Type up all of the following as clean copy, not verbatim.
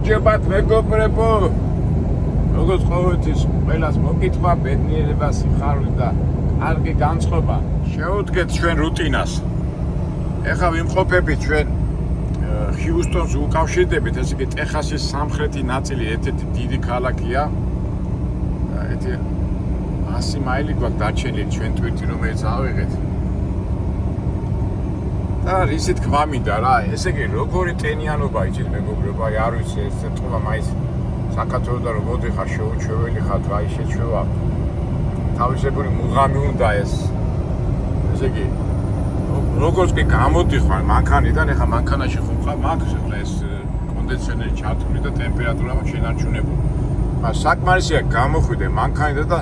გამარჯობათ მეგობრებო. Როგორც ყოველთვის ყველას მოკითხვა, ბედნიერება, სიხარული და კარგი განწყობა. Შევუდგეთ ჩვენ რუტინას. ეხლა ვიმყოფებით ჩვენ ჰიუსტონს უკავშირდებით, ესე იგი ტეხასის სამხრეთი ნაწილი ერთ-ერთი დიდი ქალაქია. ერთი 100 მაილი გვაქვს დარჩენილი ჩვენ ტვირთი რომელიც ავიღეთ. და ისეთ თქვა მინდა რა, ესე იგი როგორი ტენიანობა იცით მეგობრებო, არ ვიცი ეს თქვა მაინც საქართველოსთან რომ მოდიხარ შეუჩვეველი ხარ, აი შეჩვევა. თავისებური მუღამი უნდა ეს. ესე იგი როგორც კი გამოდიხარ მანქანიდან, ეხლა მანქანაში ხომ ხარ, მაქვს ეს კონდიციონერი ჩართული და ტემპერატურა შენარჩუნებული. მაგრამ საკმარისია გამოხვიდე მანქანიდან და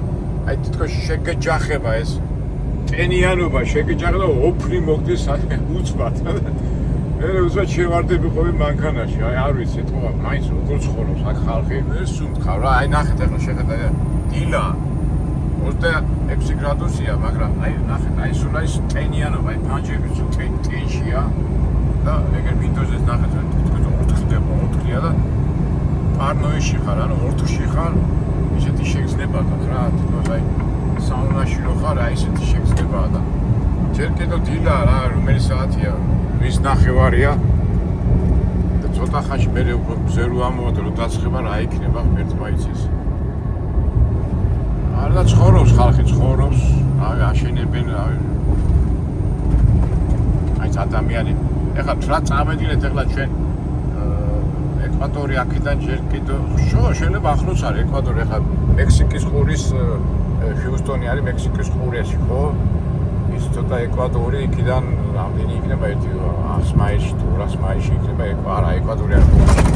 აი თითქოს შეგეჯახება ეს ტენიანობა, შეგეჯახება და ოფრი მოგდის უცბად. მე უცბად შევარდები ხოლმე მანქანაში, აი არ ვიცი, თქო, მაინც როგორ ცხოვრობს აქ ხალხი, მე სუნთქავ რა, აი ნახეთ ახლა შეხედა დილა 26 გრადუსია, მაგრამ აი ნახეთ, აი სულ ის ტენიანობა, აი ფანჯები სულ ტენშია და ეგერ ვინდოზეს ნახეთ, თითქოს 4-ია და პარნოიში ხარ, ანუ ორთში ხარ, ისეთი შეგრძნება გაქვს რა, თითქოს აი საუნაში რო ხარ, აი ესეთი შეგრძნებაა და ჯერ კიდევ დილა რა, რომელი საათია? 9:30-ია და ცოტა ხანში მე უკვე მზე რო ამოვადა რომ დაცხება რა იქნება ღმერთმა იცის. არა ცხოვრობს ხალხი, ცხოვრობს, აი აშენებენ, აი ადამიანი. ეხლა რა წავედით ეხლა ჩვენ ეკვატორი აქედან ჯერ კიდევ შეიძლება ახლოს არის ეკვატორი, ეხლა მექსიკის ყურის ჰიუსტონი არის მექსიკის ყურეში, ხო? ის ცოტა ეკვატორი იქიდან რამდენი იქნება 100 მაილში თუ 200 მაილში იქნება არა ეკვატორი არ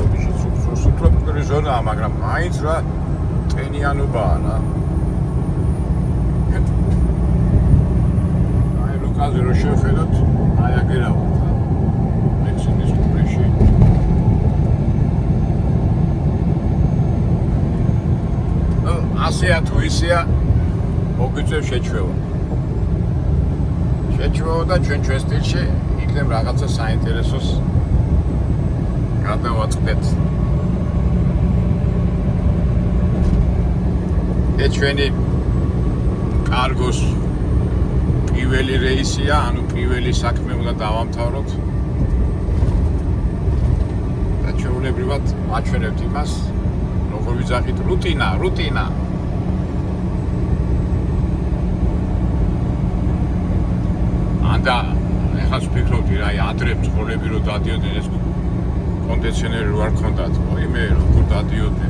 არის სუბტროპიკული ზონაა, მაგრამ მაინც რა ტენიანობაა რა. აი ლუკაზე რო შევხედოთ, აი აგერავთ რა. მექსიკის ყურეში. ასეა თუ ისეა მოგვიწევს შეჩვევა. შეჩვევა და ჩვენ სტილში იქნებ რაღაცა საინტერესოს გადავაწყდეთ. ჩვენი კარგოს პირველი რეისია, ანუ პირველი საქმე უნდა დავამთავროთ. და ჩვეულებრივად ვაჩვენებთ იმას, როგორ ვიძახით რუტინა. და ეხლა ვფიქრობდი რა, ადრე მძღოლები რო დადიოდნენ ეს კონდიციონერი რო არ ქონდათ, ой მე როგორ დადიოდი.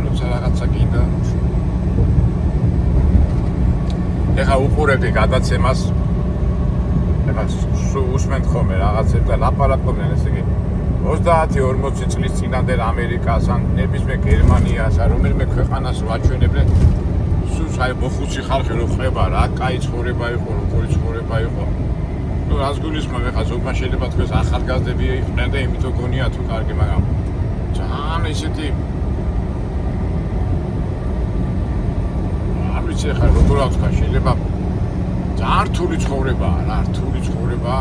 როცა რაღაცა გინდა. ეხლა უყურებდი გადაცემას. ეხლა უსმენთ ხოლმე რაღაცებს და ლაპარაკობდნენ, ესე იგი 30-40 წლის წინანდელ ამერიკას ან ნებისმიერ გერმანიას, რომელიმე ქვეყანას ვაჩვენებდნენ. აი მოხუცი ხალხი რო ხება რა, კაი ცხოვრება იყო, როგორი ცხოვრება იყო. ნუ რას გულისხმობ, ეხლა ზოგმა შეიძლება თქვენს ახალგაზრდები იყვნენ და იმითო გონია თუ კარგი, მაგრამ ძალიან ისეთი არ ვიცი ეხლა როგორ ავთქვა, შეიძლება ძალიან რთული ცხოვრებაა რა, რთული ცხოვრება.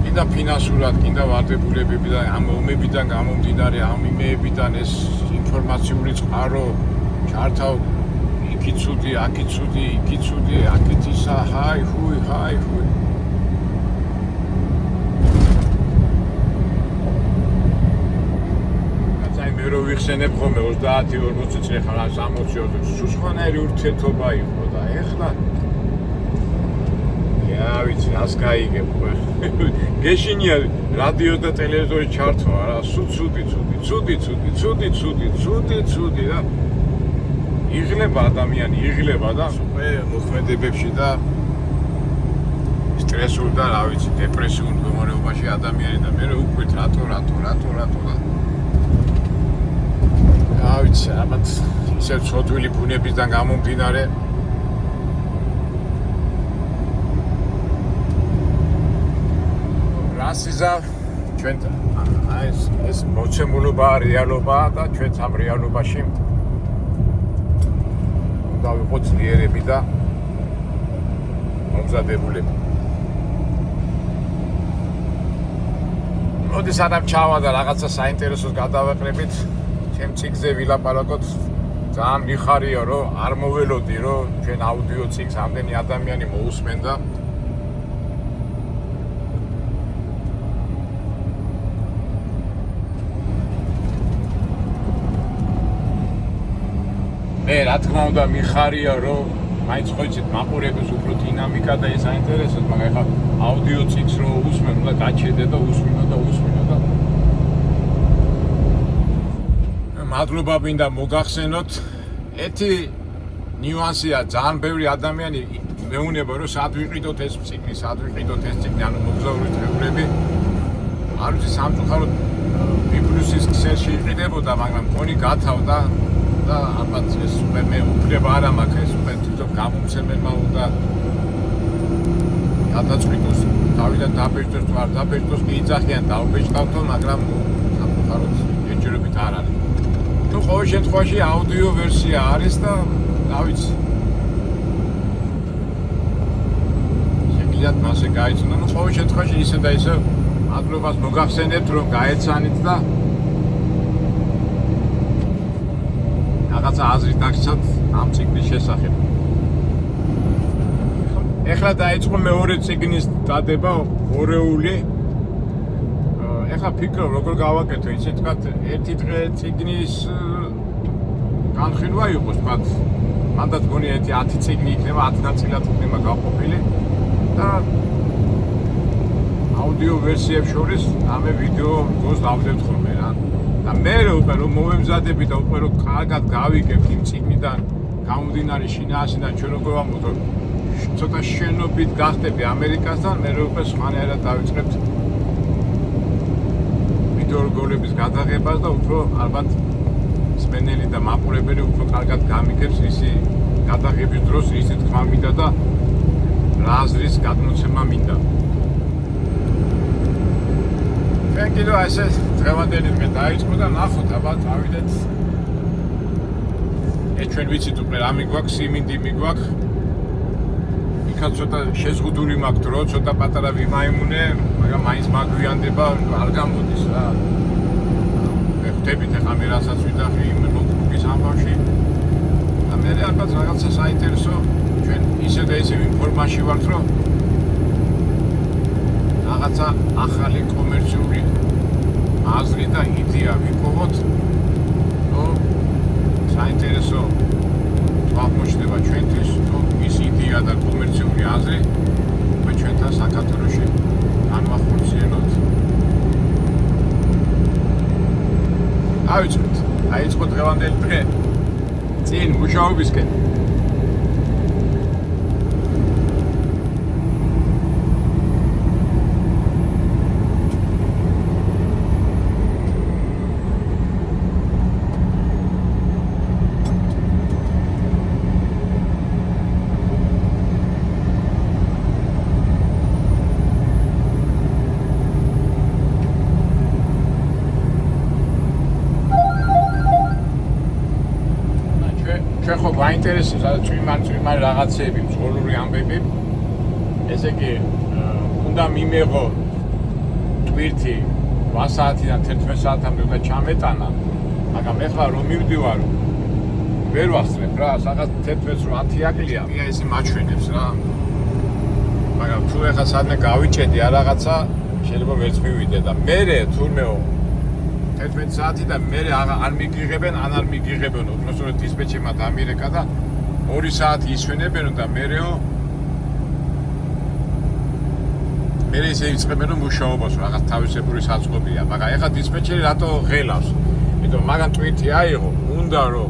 კიდე ფინანსურად, კიდე ვალდებულებებიდან, ამ ომებიდან გამომდინარე, ამ იმეებიდან ეს ინფორმაციული წყარო ჩართავ იქი ცუდი, აქი ცუდი, იქი ცუდი, აქეთ ისა, ჰაი ჰუი. კაცი მე რო ვიხსენებ ხოლმე 30-40 წელი ხარ 60-20 სუსხანაერი ურთიერთობა იყო და ეხლა ვიცი, რას გაიგებ ხო? გეშინია რადიო და ტელევიზორი ჩართვა რა, ცუდი და იღლება ადამიანი, იღლება და უკვე მოქმედებებში და სტრესულ და რა ვიცი, დეპრესიულ მდგომარეობაში ადამიანი და მე უკვე რატო და რა ვიცი, ალბათ ისევ ცოდვილი ბუნებისგან გამომდინარე რასიზა ჩვენ ეს მოცემულობა რეალობაა და ჩვენც ამ რეალობაში დავიყო ძლიერები და მომზადებულები. მოდი სანამ ჩავა და რაღაცა საინტერესოს გადავაყრებით, ჩემ ციგზე ვილაპარაკოთ. ძალიან მიხარია, რომ არ მოველოდი, რომ ჩვენ აუდიო ციგს ამდენი ადამიანი მოусმენდა. მე რა თქმა უნდა მიხარია, რომ მაინც ხო იცით მაყურებელს უფრო დინამიკა და ეს საინტერესოს, მაგრამ ეხლა აუდიო ციგს რო უსმენ, უნდა გაჩერდე და უსმინო და მადლობა მინდა მოგახსენოთ. ერთი ნიუანსია, ძალიან ბევრი ადამიანი მეუნება, რომ სად ვიყიდოთ ეს ციგნი, ანუ მოგზაური დღეურები. არ ვიცი სამწუხაროდ ბიბლიუსის ქსელში იყიდებოდა, მაგრამ მქონი გათავდა და ალბათ ეს მე უფლება არ მაქვს, ეს უკვე თვითონ გამომცემელმა უნდა გადაწყვიტოს, თავიდან დაბეჭდოს თუ არ დაბეჭდოს, კი იძახიან დაუბეჭდავთო, მაგრამ სამწუხაროდ ეჯერებით არ არის. ნუ ყოველ შემთხვევაში აუდიო ვერსია არის და რა ვიცი. შეგიძლიათ მასე გაიცნო, ნუ ყოველ შემთხვევაში ისე და ისე მადლობას მოგახსენებთ, რომ გაეცანით და რაღაცა აზრი დაგცათ ამ ციგნის შესახებ. ეხლა დაიწყო მეორე ციგნის დადება, ორეული. ეხლა ფიქრობ, როგორ გავაკეთო, ისე თქვათ, ერთი დღე ციგნის განხილვა იყოს, თქვათ, მანდაც გონი ერთი 10 ციგნი იქნება, 10 ნაწილად იქნება გაყოფილი და აუდიო ვერსიებს შორის ამე ვიდეო გოს დავდებთ ხოლმე რა. და მე უკვე რომ მოვემზადები და უკვე რომ კარგად გავიგებთ იმ ციგნიდან გამომდინარე შინაარსიდან ჩვენ როგორ ვამბობთ, ცოტა შენობით გახდები ამერიკასთან, მე უკვე სხვანაირად დავიწყებთ ვიდეორგოლების გადაღებას და უფრო ალბათ მსმენელი და მაყურებელი უფრო კარგად გამიგებს ისი გადაღების დროს ისი თქმა მინდა და რა აზრის გადმოცემა მინდა. ჩვენ კიდევ ესე დღევანდელი დღე დაიწყო და ნახოთ, ალბათ ავიდეთ. ჩვენ ვიცით უკვე რა მიგვაქვს, სიმინდი მიგვაქვს. იქაც ცოტა შეზღუდული მაქვს დრო, ცოტა პატარა ვიმაიმუნე, მაგრამ მაინც მაგვიანდება, არ გამოდის რა. მე ხვდებით ახლა მე რასაც ვიდახი იმ ნოტბუქის ამბავში. და მე ალბათ რაღაცა საინტერესო ჩვენ ისე და ისე ინფორმაციაში ვართ, რომ რაღაცა ახალი კომერციული აზრი და იდეა ვიპოვოთ, რომ საინტერესო აღმოჩნდება ჩვენთვის, რომ ის იდეა და კომერციული აზრი ჩვენთან საქართველოში განვახორციელოთ. დავიწყოთ, დაიწყო დღევანდელი დღე წინ მუშაობისკენ. ჩვენ ხო გვაინტერესებს წვიმან რაღაცეები, მსხვერპლი ამბები. ესე იგი, უნდა მიმეღო ტვირთი 8 საათიდან 11 საათამდე უნდა ჩამეტანა, მაგრამ ეხლა რომ მივდივარ, ვერ ვასწრებ რა, რაღაც 11-ს რო 10 აკლია, ესე მაჩვენებს რა. მაგრამ თუ ეხლა სადმე გავიჭედი რაღაცა, შეიძლება ვერც მივიდე და მერე თურმეო 11 საათი და მე არ მიგიღებენ, არ მიგიღებენ, უბრალოდ დისპეჩერმა დამირეკა და 2 საათი ისვენებენ და მერეო ისე იწყებენ რომ მუშაობას რაღაც თავისებური საწყობია, მაგრამ ეხლა დისპეჩერი რატო ღელავს? იმიტომ მაგან ტვიტი აიღო, უნდა რომ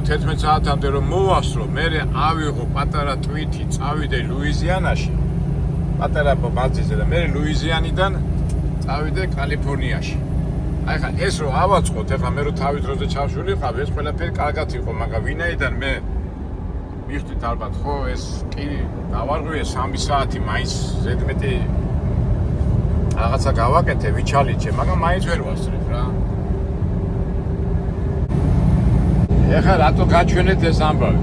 11 საათამდე რომ მოვასწრო, მე ავიღო პატარა ტვიტი, წავიდე ლუიზიანაში, პატარა ბაზაზე და მე ლუიზიანიდან წავიდე კალიფორნიაში. ახლა ეს რო ავაწყოთ, ახლა მე რო თავის დროზე ჩავშულიყავ, ეს ყველაფერი კარგად იყო, მაგრამ ვინაიდან მე მიხდით ალბათ, ხო, ეს კი დავარღვიე 3 საათი, მაინც ზედმეტი რაღაცა გავაკეთე, ვიჩალიჩე, მაგრამ მაინც ვერ ვასწრებ რა. ეხლა რატო გაჩვენეთ ეს ამბავი?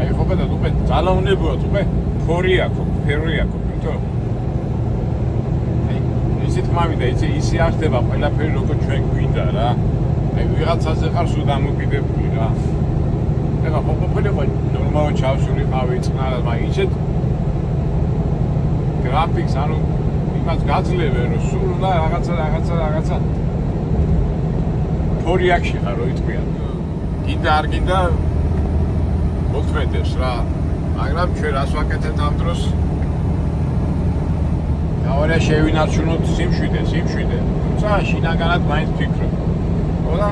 აი ხო ბედა, უკვე ძალაუნებოა, უკვე ფერი აქვს, იმიტომ ისეთ ხმამი და ისი არ ხდება ყველაფერი როგორ ჩვენ გვინდა რა. აი ვიღაცაზე ხარ სულ დამოკიდებული რა. ეხლა ყოფილიყო ნორმალურად ჩავსულიყავი წყნარად, მაგრამ ისეთ გრაფიკს ანუ იმას გაძლევენ რომ სულ უნდა რაღაცა თორიაქში ხარ რო იტყვია. გინდა არ გინდა მოქმედებს რა. მაგრამ ჩვენ რას ვაკეთებთ ამ დროს? გავარია შევინარჩუნოთ სიმშვიდე. თუმცა შინაგანად მაინც ვფიქრობ. ხოდა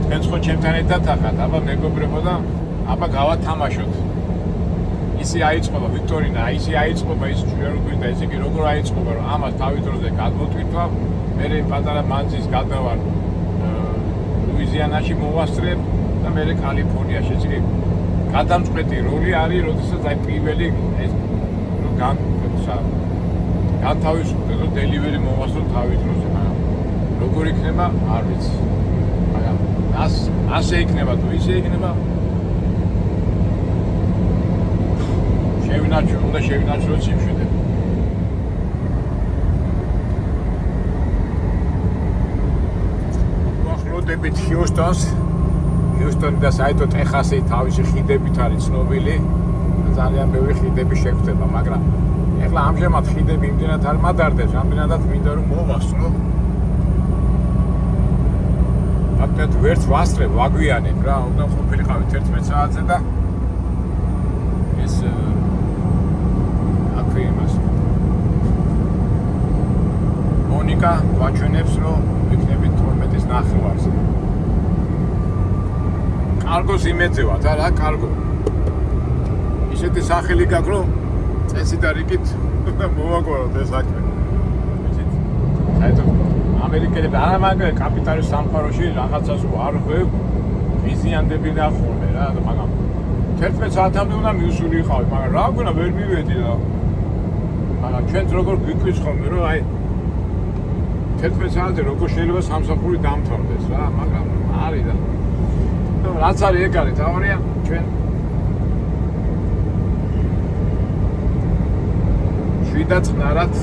თქვენც ხო ჩემთან ერთად ახათ, აბა მეგობრებო და აბა გავათამაშოთ. ისი აიწყობა ვიქტორინა, ისი აიწყობა ის ჩვენ რო გვინდა, ესე იგი როგორ აიწყობა რომ ამას თავის დროზე გადმოტვირთვა, მე პატარა მანძის გადავარ ლუიზიანაში მოვასწრებ და მე კალიფორნიაში, ესე იგი გადამწყვეტი როლი არის, როდესაც აი პირველი ეს რომ განთავისუფლდეს, რომ დელივერი მოვასწრო თავის დროზე, მაგრამ როგორ იქნება არ ვიცი. მაგრამ ასე იქნება თუ ისე იქნება უნდა შევინარჩუნოთ სიმშვიდე. ვახლოვდებით ჰიუსტონი და საერთოდ ტეხასი თავისი ხიდებით არის ცნობილი. ძალიან ბევრი ხიდები შეგვხვდება, მაგრამ ეხლა ამჟამად ხიდები იმდენად არ მადარდეს, ამდენადაც მინდა რომ მოვასწრო. აკეთეთ ვერც ვასწრებ, ვაგვიანებ რა, უნდა ყოფილიყავით 11 საათზე და ეს მონიკა ვაჩვენებს რომ ვიქნებით 12-ის ნახევარზე. კარგოს იმეძევათ არა კარგო. ისეთი სახელი გაქვს რომ წესი და რიგით მოვაგვაროთ ეს საქმე. ისეთ საერთოდ ამერიკელები არა მაგრამ კაპიტალის სამყაროში რაღაცას არ ხვევ ვიზიანდებიან ხოლმე რა, მაგრამ 11 საათამდე უნდა მივსულიყავი, მაგრამ რა გვინდა ვერ მივედი რა. მაგრამ ჩვენც როგორ გვიკვირს ხოლმე რომ აი 11 საათზე როგორ შეიძლება სამსახური დამთავრდეს რა, მაგრამ არის და რაც არის ეგ არის, თავარია ჩვენ შვიდად წყნარად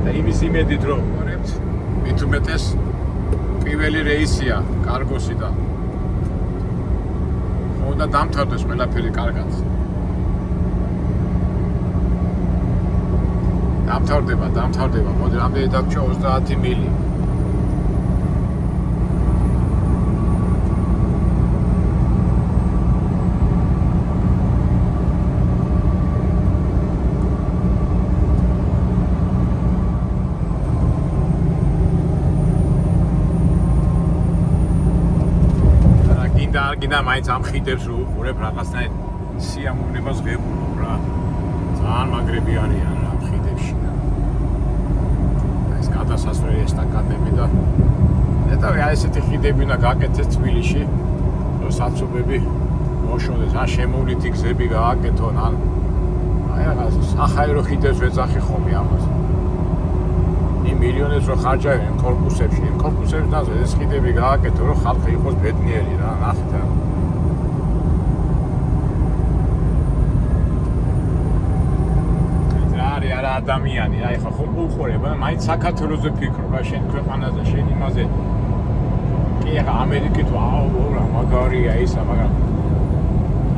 და იმის იმედით რომ ვარებთ მით უმეტეს პირველი რეისია კარგოსი და უნდა დამთავრდეს ყველაფერი კარგად. დამთავრდება. მოდი რამდენი დაგვრჩა 30 მილი. გინდა მაინც ამ ხიდებს რო უყურებ რაღაცნაირ სიამოვნებას ღებულობ რა. ძალიან მაგრები არიან რა ხიდებში და ეს გადასასვლელი ესტაკადები და ნეტავი აი ესეთი ხიდები უნდა გაკეთდეს თბილისში, რომ საცობები მოშორდეს, ან შემოვლითი გზები გააკეთონ, ან აი რაღაც სახაერო ხიდებს ვეძახი ხოლმე ამას. იმ მილიონებს რო ხარჯავენ კორპუსებში, იმ კორპუსების ნაზე ეს ხიდები გააკეთო, რომ ხალხი იყოს ბედნიერი რა, ნახეთ რა. არა ადამიანი, აი ხა ხომ უყურებ, მაინც საქართველოზე ფიქრობ, რა შენ ქვეყანაზე, შენ იმაზე. კი ახლა ამერიკით ვაუ რა მაგარია ისა, მაგრამ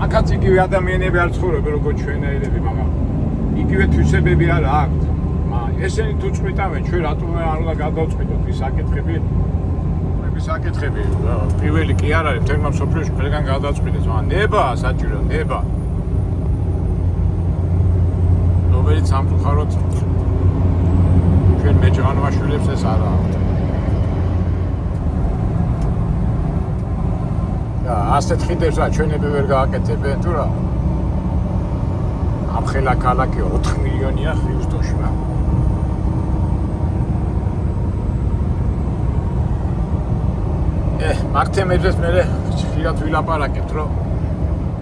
აქაც იგივე ადამიანები არ ცხოვრობენ როგორც ჩვენაირები, მაგრამ იგივე თვისებები არ აქვთ. ესენი თუ წვიტავენ, ჩვენ რატომ არ უნდა გადავწყვიტოთ ის საკითხები? პირველი კი არ არის, თერმა სოფლიოში ყველგან გადაწყვიტეს, მაგრამ ნებაა საჭირო, ნება. რომელიც სამწუხაროდ ჩვენ მეჯღანვაშვილებს ეს არ აქვთ. და ასეთ ხიდებს რა ჩვენები ვერ გააკეთებენ თუ რა? ამხელა ქალაქი 4 მილიონია ჰიუსტონში რა. მაგ თემებზეც მე ხშირად ვილაპარაკებთ, რომ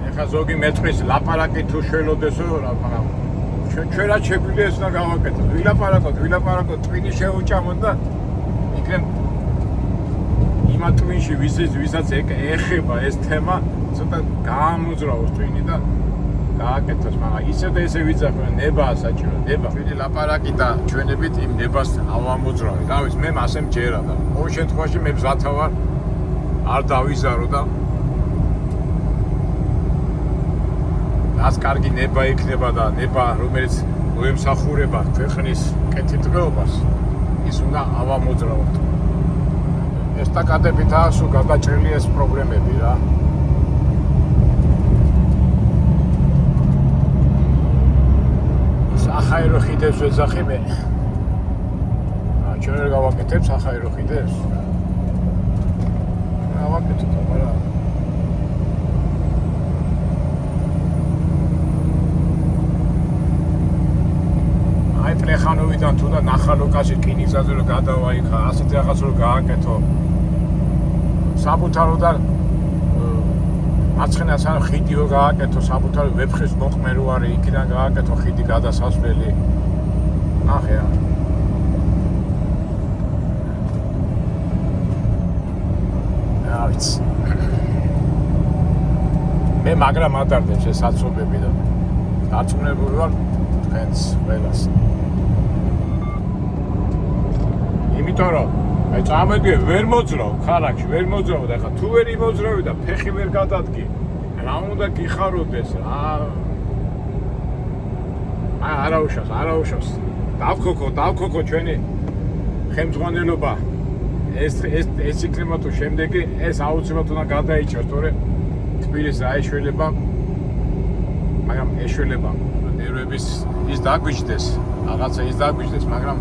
ეხლა ზოგი მეტყვის ლაპარაკი თუ შველოდესო რა, მაგრამ ჩვენ რაც შეგვიძლია ეს უნდა გავაკეთოთ. ვილაპარაკოთ, ტვინი შეუჭამოთ და იქნებ იმა ტვინში ვისაც ეხება ეს თემა, ცოტა გაამოძრავოს ტვინი და გააკეთოს, მაგრამ ისე და ესე ვიძახმენ, ნებაა საჭირო, ნება. ჩვენი ლაპარაკი და ჩვენებით იმ ნებას ავამოძრავე. რა ვიცი, მე მასე მჯერა და ყოველ შემთხვევაში მე მზათა ვარ არ დავიზარო და ას კარგი ნება იქნება და ნება რომელიც მოემსახურება ქვეყნის კეთილდღეობას ის უნდა ავამოძრავოთ. ესტაკადებითაა სულ გადაჭრილი ეს პრობლემები რა. ახაერო ხიდებს ვეძახი მე. ჩვენ ვერ გავაკეთებთ ახაერო ხიდებს. გავაკეთოთ აბა. აი პლეხანოვიდან თუ და ნახალოკაში რკინიგზაზე რომ გადავაიხა, ასეთი რაღაც რომ გააკეთო. საბუთაროდან მარცხენა ხიდიო გააკეთო, საბუთარო ვეფხის მოყმე რო არის, იქიდან გააკეთო ხიდი გადასასვლელი. ნახე რა. აიც. მე მაგრამ ატარდებს ეს საცობები და დარწმუნებული ვარ თქვენს ყველას. იმიტომ რომ აი წამედი ვერ მოძრავ ხარაკში ვერ მოძრავ და ხა თუ ვერ იმოძრავი და ფეხი ვერ გადადგი რა უნდა გიხაროდეს რა არაუშავს დავქოკო ჩვენი ხელმძღვანელობა ეს ციკლება თუ შემდეგი ეს აუცილებლად უნდა გადაიჭრას თორე თბილისს აეშველება მაგრამ ეშველება ნერვების ის დაგვიჯდეს რაღაცა ის დაგვიჯდეს მაგრამ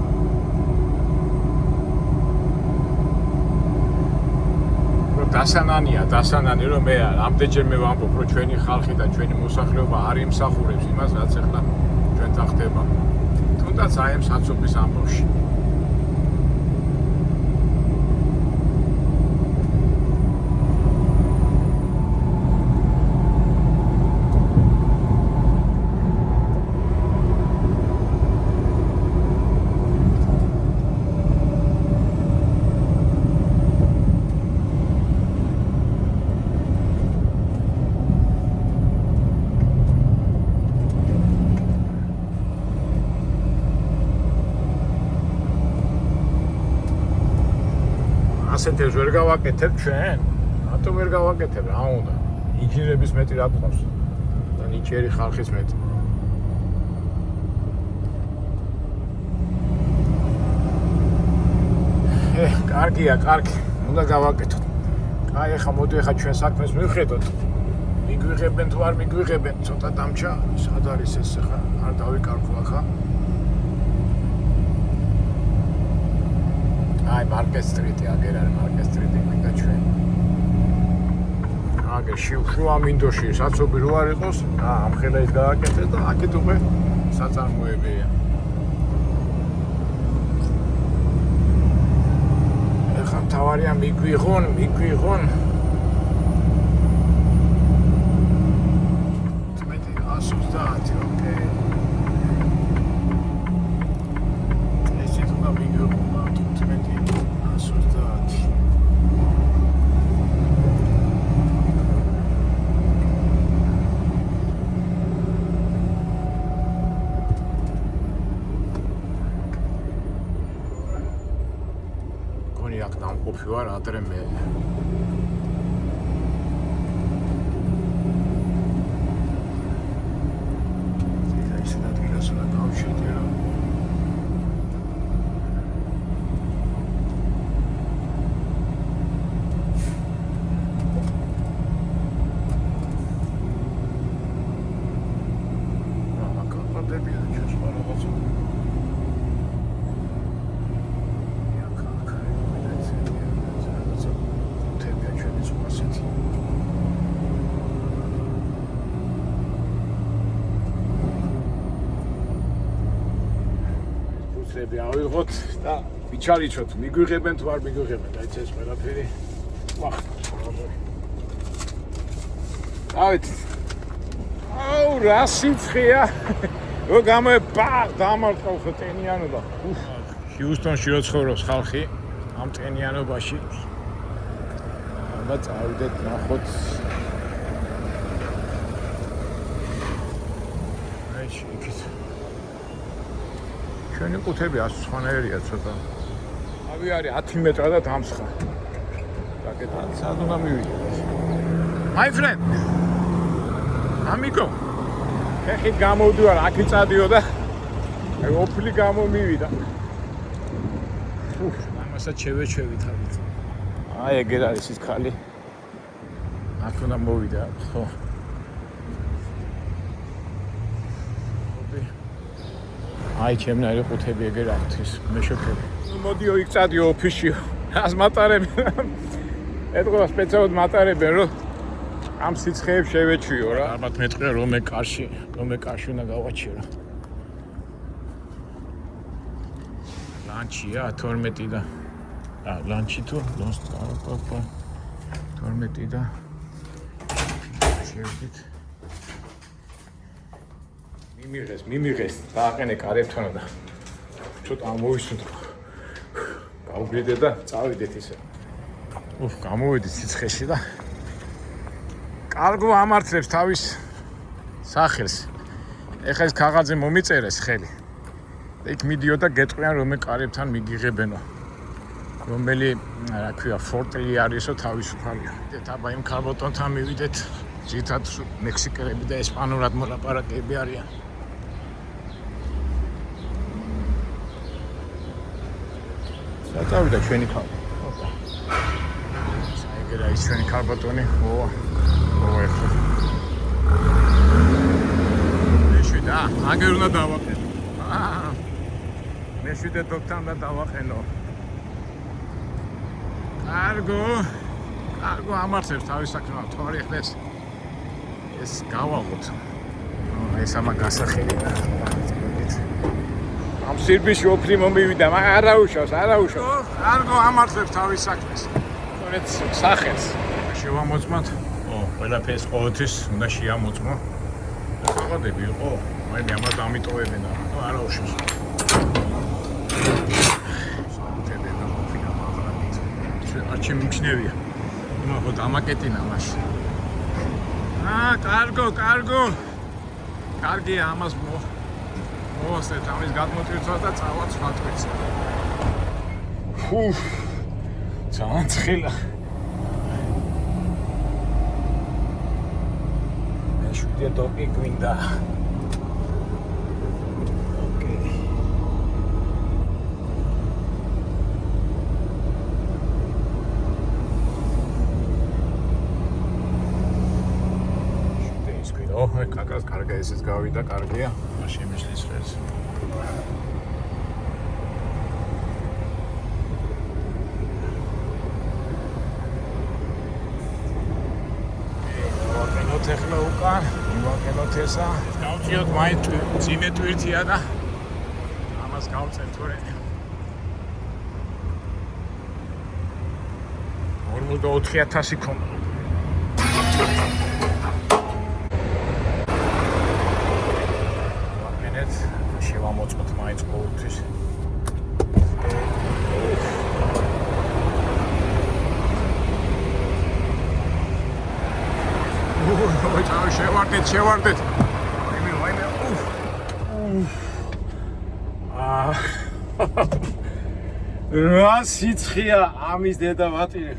დასანანი რომ მე ამდენჯერმე ვამბობ რომ ჩვენი ხალხი და ჩვენი მოსახლეობა არ იმსახურებს იმას რაც ახლა ჩვენთან ხდება თუნდაც აი ამ საცობის ამბავში ასეთებს ვერ გავაკეთებ ჩვენ? რატო ვერ გავაკეთებ? რა უნდა? ინჟინერების მეტი რა გყავს? და ნიჭიერი ხალხის მეტი. კარგია, კარგი. უნდა გავაკეთოთ. აი, ახლა მოდი ახლა ჩვენ საქმეს მივხედოთ. მიგვიღებენ თუ არ მიგვიღებენ, ცოტა დამჭა, სად არის ეს ახლა? არ დავიკარგო ახლა. აი მარკეტ სტრიტი აგერ არის მარკეტ სტრიტი მინდა ჩვენ აგერ შუა მინდოში საცობი რო არ იყოს ამხელა ის გააკეთეს და აქეთ უკვე საწარმოებია ეხლა თავარია მიგვიღონ თმეტი 130 ოკეი ეს თუნდა მიგვიღონ აქ დამყოფი ვარ ადრე მე ეს ადგილას უნდა გავშიტე რა ავიღოთ და ვიჩარიჩოთ, მიგვიღებენ თუ არ მიგვიღებენ, დაიცა ეს ყველაფერი. ვახ. დავით. აუ, რა სიცხეა. რო გამოება, დამარტყავ ხტენიანობა. ჰიუსტონში რო ცხოვრობს ხალხი ამ ტენიანობაში. აბა წავიდეთ, ნახოთ. კაცი იქით. ჩვენი ყუთები ასწვანერია ცოტა. ავი არის 10 მეტრა და დამსხა. რაკეტა სად უნდა მივიდეთ? My friend. Amigo. ხეხით გამოვდივარ, აქ იწადიო და ოფლი გამომივიდა. ამასაც შევეჩვევით ავით. აი ეგერ არის ის ხალი. აქ უნდა მოვიდა, ხო. აი ჩემნაირი ყუთები ეგერ აქვს, მე შევქები. მოდიო იქ წადიო ოფისშიო. ას მატარებენ. ეთქვა სპეციალურად მატარებენ, რომ ამ სიცხეებს შევეჩვიო რა. ალბათ მეტყვია რომე კარში უნდა გავაჩიო რა. ლანჩია 12 და ლანჩი თუ 12 და შევიდით. მიმიღეს დააყენე კარებთან და ცოტა მოვისუნთქო. გავგრიდე და წავიდეთ ისე. გამოვედი სიცხეში და კარგო ამართლებს თავის სახელს. ეხლა ეს ქაღალდზე მომიწერეს ხელი. იქ მიდიოდა გეტყვიან რომელ კარებთან მიგიღებენო. რომელი, რა ქვია, ფორტელი არისო თავისუფალია. აბა იმ ქალბატონთან მივიდეთ. ძირითადად მექსიკელები და ესპანურად მოლაპარაკეები არიან. საწავიდა ჩვენი ქალი. ეგრე არის ჩვენი ქალბატონი. ეხლა. მეშვიდე, აგერ უნდა დავაყენო. მეშვიდე დოქთან და დავაყენო. კარგო ამართლებს თავის საქმეს. თორე ხლ ეს გავაღოთ. ეს ამა გასახელი და ამ სირბიში ოფლი მომივიდა, მაგრამ არაუშავს. კარგო ამართლებს თავის საქმეს. თორეც სახელს შევამოწმოთ. ყველაფერს ყოველთვის უნდა შეამოწმო. აღადები იყო, მე ამას დამიტოვებენ და არაუშავს. არჩი მიქნევია. იმაღო დამაკეტინა მაშინ. კარგო. კარგია ამას მოვასწრეთ ამის გადმოტვირთვა და წავალ სხვა ტვირთზე. ძალიან ცხელა. მეშვიდე დოკი გვინდა. კაკას კარგა ესეც გავიდა, კარგია. მაშინ მისლის ხელს. ვაკენოთ ახლა უკან, ვაკენოთ ესა. გავწიოთ მაინც ძიმე ტვირთია და ამას გავწევთ თორე. 44,000 ქონდა. შევამოწმოთ მაინც ყოველთვის. შევარდეთ. ვაიმე. რა სიცხეა ამის დედა ვატირე.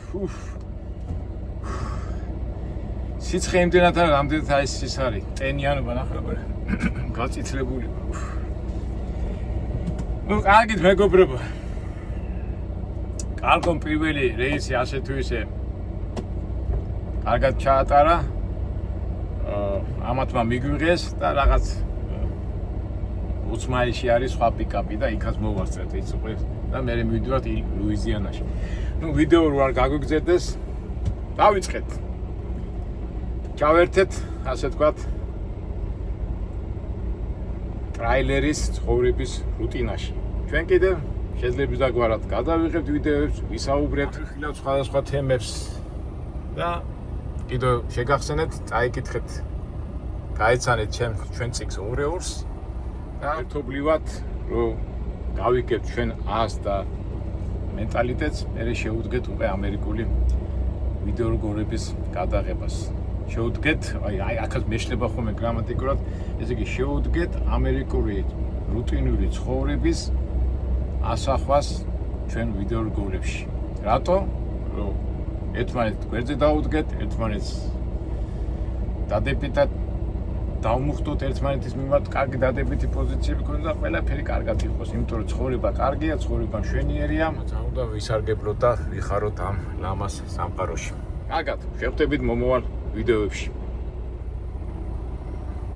სიცხე იმდენად არა, რამდენად აი ეს არის. ტენიანობა ნახე როგორ გაწითლებული. კარგით მეგობრებო. კარგომ პირველი რეისი ასე თუ ისე კარგად ჩაატარა. ამათმა მიგვიღეს და რაღაც 20 მაილში არის სხვა პიკაპი და იქაც მოვასწრეთ ის უყურეს და მე მივიდივართ ლუიზიანაში. ვიდეო რო არ გაგვიგზერდეს, დავიწყეთ. ჩავერთეთ, ასე ვთქვათ, ტრაილერის ცხოვრების რუტინაში. ჩვენ კიდევ შეძლებს დაგვარად გადავიღებთ ვიდეოებს, ვისაუბრებთ სხვადასხვა თემებს და კიდევ შეგახსენეთ, წაიკითხეთ, გაეცანეთ ჩვენ წიგნს ორეორს და ერთობლივად რომ გავიგებთ ჩვენ ას და მენტალიტეტს, მერე შევუდგეთ უკვე ამერიკული ვიდეო როგორების გადაღებას. შევუდგეთ, აი აქაც მეშლება ხოლმე გრამატიკულად, ესე იგი შევუდგეთ ამერიკული რუტინული ცხოვრების ასახვას ჩვენ ვიდეო რგოლებში. რატო? რომ ერთმანეთს გვერდზე დაუდგეთ, ერთმანეთს დადებითად დავმუხტოთ ერთმანეთის მიმართ კარგი დადებითი პოზიციები ქონდა, ყველაფერი კარგად იყოს, იმიტომ რომ ცხოვრება კარგია, ცხოვრება მშვენიერია. უნდა ვისარგებლოთ და ვიხაროთ ამ ლამას სამყაროში. კარგად, შევხვდებით მომავალ ვიდეოებში.